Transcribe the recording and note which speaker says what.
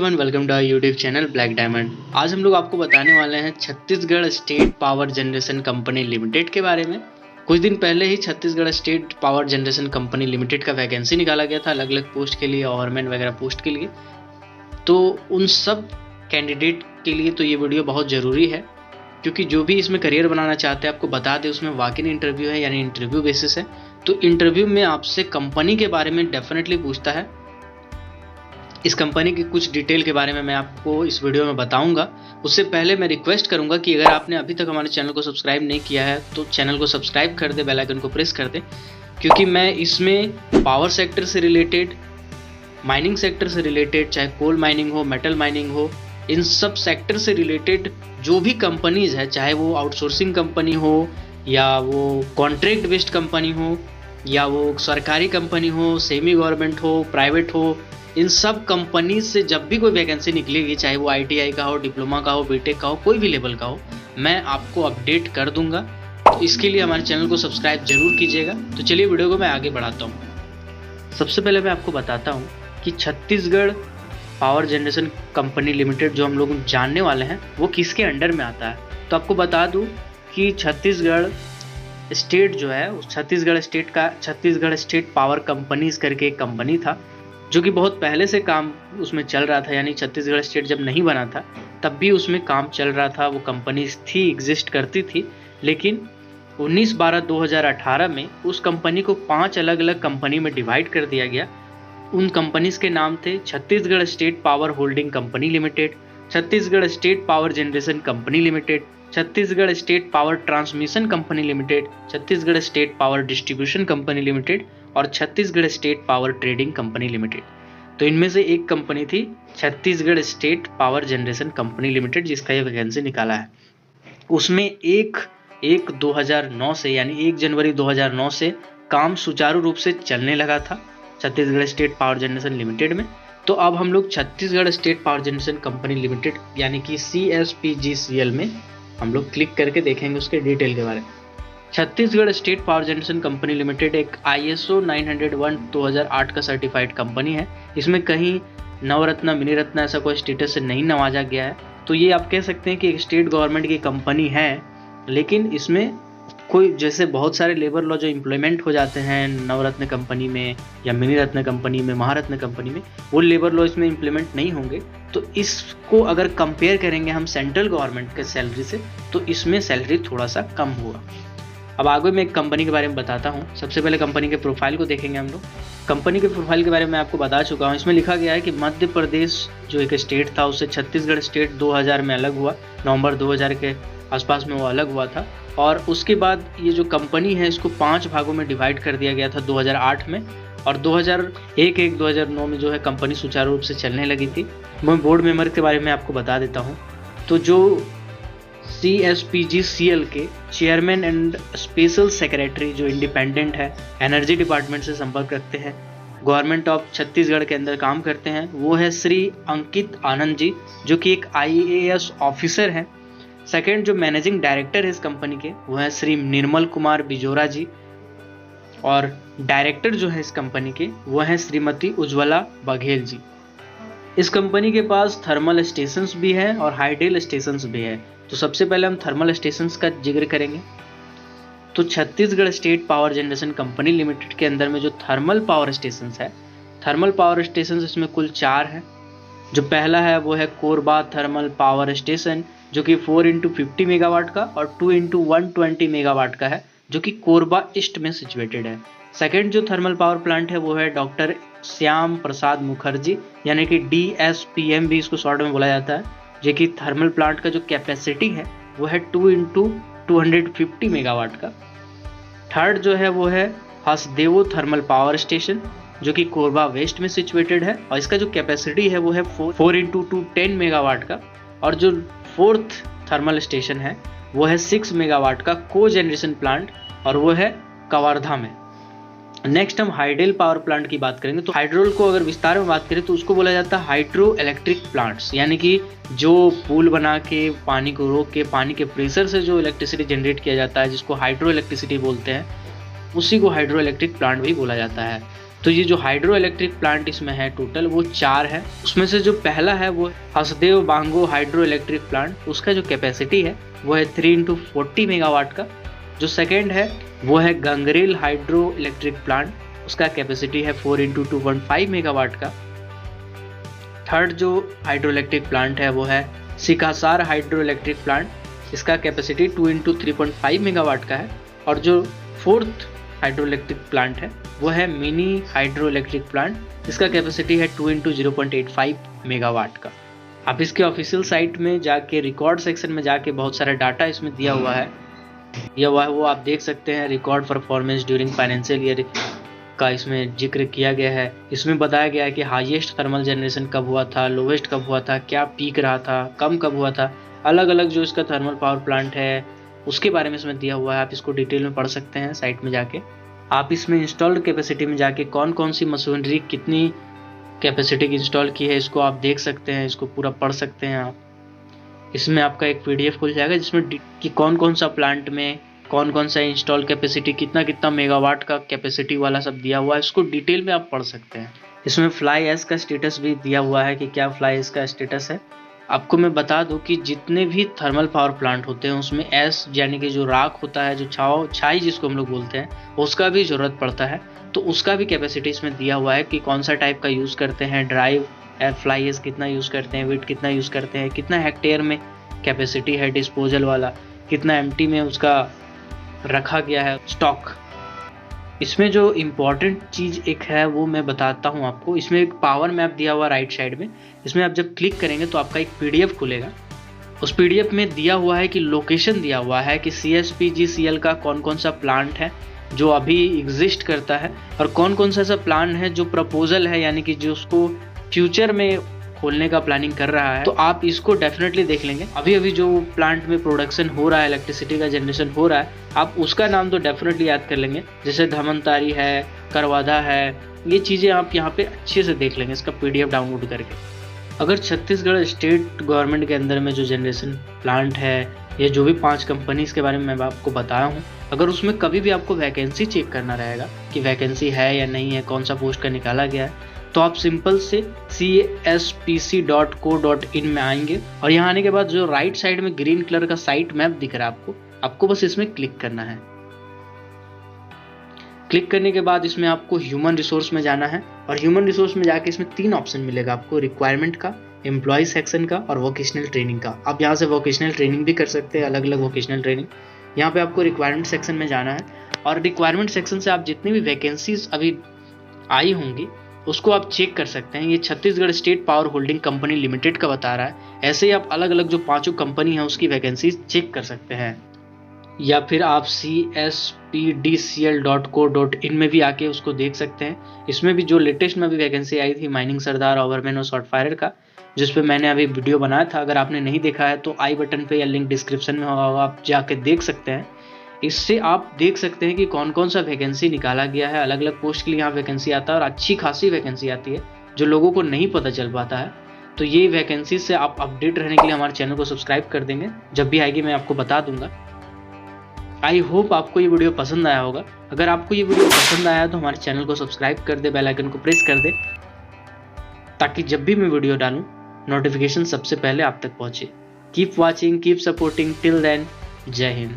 Speaker 1: Everyone, welcome to our YouTube channel Black Diamond. आज हम लोग आपको बताने वाले हैं Chhattisgarh state power generation company limited के बारे में। कुछ दिन पहले ही Chhattisgarh state power generation company limited का वैकेंसी निकाला गया था अलग अलग पोस्ट के लिए, ओवरमैन वगैरह पोस्ट के लिए। तो उन सब कैंडिडेट के लिए तो ये वीडियो बहुत ज़रूरी है, क्योंकि जो भी इसमें करियर बनाना चाहते हैं आपको बता दें उसमें वॉक इन इंटरव्यू है, यानी इंटरव्यू बेसिस है। तो इंटरव्यू में आपसे कंपनी के बारे में डेफिनेटली पूछता है। इस कंपनी की कुछ डिटेल के बारे में मैं आपको इस वीडियो में बताऊंगा। उससे पहले मैं रिक्वेस्ट करूंगा कि अगर आपने अभी तक हमारे चैनल को सब्सक्राइब नहीं किया है तो चैनल को सब्सक्राइब कर दे, बेल आइकन को प्रेस कर दे, क्योंकि मैं इसमें पावर सेक्टर से रिलेटेड, माइनिंग सेक्टर से रिलेटेड, चाहे कोल माइनिंग हो, मेटल माइनिंग हो, इन सब सेक्टर से रिलेटेड जो भी कंपनीज है, चाहे वो आउटसोर्सिंग कंपनी हो या वो कॉन्ट्रैक्ट बेस्ड कंपनी हो या वो सरकारी कंपनी हो, सेमी गवर्नमेंट हो, प्राइवेट हो, इन सब कंपनी से जब भी कोई वैकेंसी निकलेगी, चाहे वो ITI का हो, डिप्लोमा का हो, बीटेक का हो, कोई भी लेवल का हो, मैं आपको अपडेट कर दूंगा। तो इसके लिए हमारे चैनल को सब्सक्राइब जरूर कीजिएगा। तो चलिए वीडियो को मैं आगे बढ़ाता हूँ। सबसे पहले मैं आपको बताता हूँ कि Chhattisgarh power generation company limited जो हम लोग जानने वाले हैं वो किसके अंडर में आता है। तो आपको बता दूँ कि छत्तीसगढ़ स्टेट जो है, उस छत्तीसगढ़ स्टेट पावर कंपनीज करके एक कंपनी था जो कि बहुत पहले से काम उसमें चल रहा था। यानी छत्तीसगढ़ स्टेट जब नहीं बना था तब भी उसमें काम चल रहा था, वो कंपनीज थी, एग्जिस्ट करती थी। लेकिन 19/12/2018 में उस कंपनी को 5 अलग अलग कंपनी में डिवाइड कर दिया गया। उन कंपनीज के नाम थे Chhattisgarh state power holding company limited, Chhattisgarh state power generation company limited, Chhattisgarh state power transmission company limited, Chhattisgarh state power distribution company limited और Chhattisgarh state power trading company limited. तो इनमें से एक कंपनी थी Chhattisgarh state power generation company limited, जिसका ये vacancy निकाला है। उसमें एक 2009 से, यानी 1 जनवरी 2009 से काम सुचारू रूप से चलने लगा था Chhattisgarh state power generation limited में। तो अब हम लोग Chhattisgarh state power generation company limited यानी कि CSPGCL में हम लोग क्लिक करके देखेंगे उसके डिटेल के बारे में। Chhattisgarh state power generation company limited एक ISO 901/2008 का सर्टिफाइड कंपनी है। इसमें कहीं नवरत्न, मिनी रत्न ऐसा कोई स्टेटस से नहीं नवाजा गया है। तो ये आप कह सकते हैं कि एक स्टेट गवर्नमेंट की कंपनी है, लेकिन इसमें कोई जैसे बहुत सारे लेबर लॉ जो इम्प्लीमेंट हो जाते हैं नवरत्न कंपनी में या मिनी रत्न कंपनी में, महारत्न कंपनी में, वो लेबर लॉ इसमें इम्प्लीमेंट नहीं होंगे। तो इसको अगर कंपेयर करेंगे हम सेंट्रल गवर्नमेंट के सैलरी से, तो इसमें सैलरी थोड़ा सा कम होगा। अब आगे मैं एक कंपनी के बारे में बताता हूँ। सबसे पहले कंपनी के प्रोफाइल को देखेंगे हम लोग। कंपनी के प्रोफाइल के बारे में आपको बता चुका हूँ। इसमें लिखा गया है कि मध्य प्रदेश जो एक स्टेट था उससे छत्तीसगढ़ स्टेट 2000 में अलग हुआ, नवंबर 2000 के आसपास में वो अलग हुआ था। और उसके बाद ये जो कंपनी है इसको 5 भागों में डिवाइड कर दिया गया था 2008 में, और 2001-2009 में जो है कंपनी सुचारू रूप से चलने लगी थी। मैं बोर्ड मेंबर के बारे में आपको बता देता हूँ। तो जो CSPGCL के चेयरमैन एंड स्पेशल सेक्रेटरी जो इंडिपेंडेंट है, एनर्जी डिपार्टमेंट से संपर्क रखते हैं, गवर्नमेंट ऑफ छत्तीसगढ़ के अंदर काम करते हैं, वो है श्री अंकित आनंद जी, जो कि एक IAS ऑफिसर हैं। सेकेंड जो मैनेजिंग डायरेक्टर है इस कंपनी के, वो है श्री निर्मल कुमार बिजोरा जी, और डायरेक्टर जो है इस कंपनी के वो है श्रीमती उज्ज्वला बघेल जी। इस कंपनी के पास थर्मल स्टेशंस भी है और हाइडल स्टेशंस भी है। तो सबसे पहले हम थर्मल स्टेशंस का जिक्र करेंगे। तो Chhattisgarh state power generation company limited के अंदर में जो थर्मल पावर स्टेशंस है, थर्मल पावर स्टेशंस इसमें कुल 4 है। जो पहला है वो है कोरबा थर्मल पावर स्टेशन, जो कि 4x50 मेगावाट का और 2x120 मेगावाट का है, जो कि कोरबा ईस्ट में सिचुएटेड है। सेकेंड जो थर्मल पावर प्लांट है वो है डॉक्टर श्याम प्रसाद मुखर्जी, यानी कि DSPM भी इसको शॉर्ट में बोला जाता है, जो कि थर्मल प्लांट का जो कैपेसिटी है वो है 2x250 मेगावाट का। थर्ड जो है वो है हसदेव थर्मल पावर स्टेशन, जो कि कोरबा वेस्ट में सिचुएटेड है, और इसका जो कैपेसिटी है वो है 4x210 मेगावाट का। और जो फोर्थ थर्मल स्टेशन है वो है 6 मेगावाट का को जनरेशन प्लांट, और वो है कवर्धा में। नेक्स्ट हम हाइडल पावर प्लांट की बात करेंगे। तो हाइड्रोल को अगर विस्तार में बात करें तो उसको बोला जाता है हाइड्रो इलेक्ट्रिक प्लांट्स, यानी कि जो पुल बना के पानी को रोक के पानी के प्रेशर से जो इलेक्ट्रिसिटी जनरेट किया जाता है, जिसको हाइड्रो इलेक्ट्रिसिटी बोलते हैं, उसी को हाइड्रो इलेक्ट्रिक प्लांट भी बोला जाता है। तो ये जो हाइड्रो इलेक्ट्रिक प्लांट इसमें है टोटल वो 4 है। उसमें से जो पहला है वो Hasdeo Bango hydro electric plant, उसका जो कैपेसिटी है वो है 3x40 मेगावाट का। जो सेकेंड है वो है गंगरेल हाइड्रो इलेक्ट्रिक प्लांट, उसका कैपेसिटी है 4x2.5 मेगावाट का। थर्ड जो हाइड्रो इलेक्ट्रिक प्लांट है वो है सिकासार हाइड्रो इलेक्ट्रिक प्लांट, इसका कैपेसिटी 2x3.5 मेगावाट का है। और जो फोर्थ हाइड्रो इलेक्ट्रिक प्लांट है वो है मिनी हाइड्रो इलेक्ट्रिक प्लांट, इसका कैपेसिटी है 2x0.85 मेगावाट का। आप इसके ऑफिशियल साइट में जाके रिकॉर्ड सेक्शन में जाके बहुत सारा डाटा इसमें दिया हुआ है वो आप देख सकते हैं। Record performance during financial year का इसमें जिक्र किया गया है। इसमें बताया गया है कि हाईएस्ट थर्मल जनरेशन कब हुआ था, लोवेस्ट कब हुआ था, क्या पीक रहा था, कम कब हुआ था, अलग अलग जो इसका थर्मल पावर प्लांट है उसके बारे में इसमें दिया हुआ है। आप इसको डिटेल में पढ़ सकते हैं साइट में जाके। आप इसमें इंस्टॉल्ड कैपेसिटी में जाके कौन कौन सी मशीनरी कितनी कैपेसिटी की इंस्टॉल की है इसको आप देख सकते हैं, इसको पूरा पढ़ सकते हैं आप। इसमें आपका एक PDF खुल जाएगा जिसमें कि कौन कौन सा प्लांट में कौन कौन सा इंस्टॉल कैपेसिटी कितना कितना मेगावाट का कैपेसिटी वाला सब दिया हुआ है, इसको डिटेल में आप पढ़ सकते हैं। इसमें फ्लाई ऐश का स्टेटस भी दिया हुआ है कि क्या फ्लाई ऐश का स्टेटस है। आपको मैं बता दूं कि जितने भी थर्मल पावर प्लांट होते हैं उसमें ऐश यानी कि जो राख होता है, जो छाई जिसको हम लोग बोलते हैं, उसका भी ज़रूरत पड़ता है। तो उसका भी कैपेसिटी इसमें दिया हुआ है कि कौन सा टाइप का यूज़ करते हैं, ड्राइव फ्लाई ऐश कितना यूज़ करते हैं, वेट कितना यूज़ करते हैं, कितना हेक्टेयर में कैपेसिटी है डिस्पोजल वाला, कितना एम्प्टी में उसका रखा गया है स्टॉक। इसमें जो इम्पॉर्टेंट चीज़ एक है वो मैं बताता हूँ आपको। इसमें एक पावर मैप दिया हुआ राइट साइड में, इसमें आप जब क्लिक करेंगे तो आपका एक PDF खुलेगा। उस PDF में दिया हुआ है कि लोकेशन दिया हुआ है कि CSPGCL का कौन कौन सा प्लांट है जो अभी एग्जिस्ट करता है और कौन कौन सा ऐसा प्लान है जो प्रपोजल है यानी कि जो उसको फ्यूचर में खोलने का प्लानिंग कर रहा है। तो आप इसको डेफिनेटली देख लेंगे। अभी अभी जो प्लांट में प्रोडक्शन हो रहा है, इलेक्ट्रिसिटी का जनरेशन हो रहा है, आप उसका नाम तो डेफिनेटली याद कर लेंगे, जैसे धमनतारी है, करवादा है, ये चीज़ें आप यहाँ पे अच्छे से देख लेंगे इसका PDF डाउनलोड करके। अगर छत्तीसगढ़ स्टेट गवर्नमेंट के अंदर में जो जनरेशन प्लांट है, ये जो भी 5 कंपनीज के बारे में मैं आपको बताया हूँ, अगर उसमें कभी भी आपको वैकेंसी चेक करना रहेगा कि वैकेंसी है या नहीं है, कौन सा पोस्ट का निकाला गया है, तो आप सिंपल से CSPC.co.in में आएंगे और यहाँ आने के बाद जो राइट साइड में ग्रीन कलर का साइट मैप दिख रहा है आपको बस इसमें क्लिक करना है। क्लिक करने के बाद इसमें आपको ह्यूमन रिसोर्स में जाना है और ह्यूमन रिसोर्स में जाके इसमें 3 ऑप्शन मिलेगा आपको, रिक्वायरमेंट का, एम्प्लॉय सेक्शन का और वोकेशनल ट्रेनिंग का। आप यहाँ से वोकेशनल ट्रेनिंग भी कर सकते हैं, अलग अलग वोकेशनल ट्रेनिंग। यहाँ पे आपको रिक्वायरमेंट सेक्शन में जाना है और रिक्वायरमेंट सेक्शन से आप जितनी भी वैकेंसीज अभी आई होंगी उसको आप चेक कर सकते हैं। ये Chhattisgarh state power holding company limited का बता रहा है। ऐसे ही आप अलग अलग जो 5 कंपनी है उसकी वैकेंसी चेक कर सकते हैं, या फिर आप CSPDCL.co.in में भी आके उसको देख सकते हैं। इसमें भी जो लेटेस्ट में भी वैकेंसी आई थी माइनिंग सरदार, ओवरमैन और शॉर्ट फायर का, जिस पे मैंने अभी वीडियो बनाया था, अगर आपने नहीं देखा है तो आई बटन पे या लिंक डिस्क्रिप्शन में होगा, आप जाके देख सकते हैं। इससे आप देख सकते हैं कि कौन कौन सा वैकेंसी निकाला गया है। अलग अलग पोस्ट के लिए यहाँ वैकेंसी आता है और अच्छी खासी वैकेंसी आती है जो लोगों को नहीं पता चल पाता है। तो ये वैकेंसी से आप अपडेट रहने के लिए हमारे चैनल को सब्सक्राइब कर देंगे, जब भी आएगी मैं आपको बता दूंगा। आई होप आपको ये वीडियो पसंद आया होगा। अगर आपको ये वीडियो पसंद आया तो हमारे चैनल को सब्सक्राइब कर दे, बेल आइकन को प्रेस कर दे, ताकि जब भी मैं वीडियो डालूं नोटिफिकेशन सबसे पहले आप तक पहुंचे। Keep watching, keep supporting, till then, जय हिंद।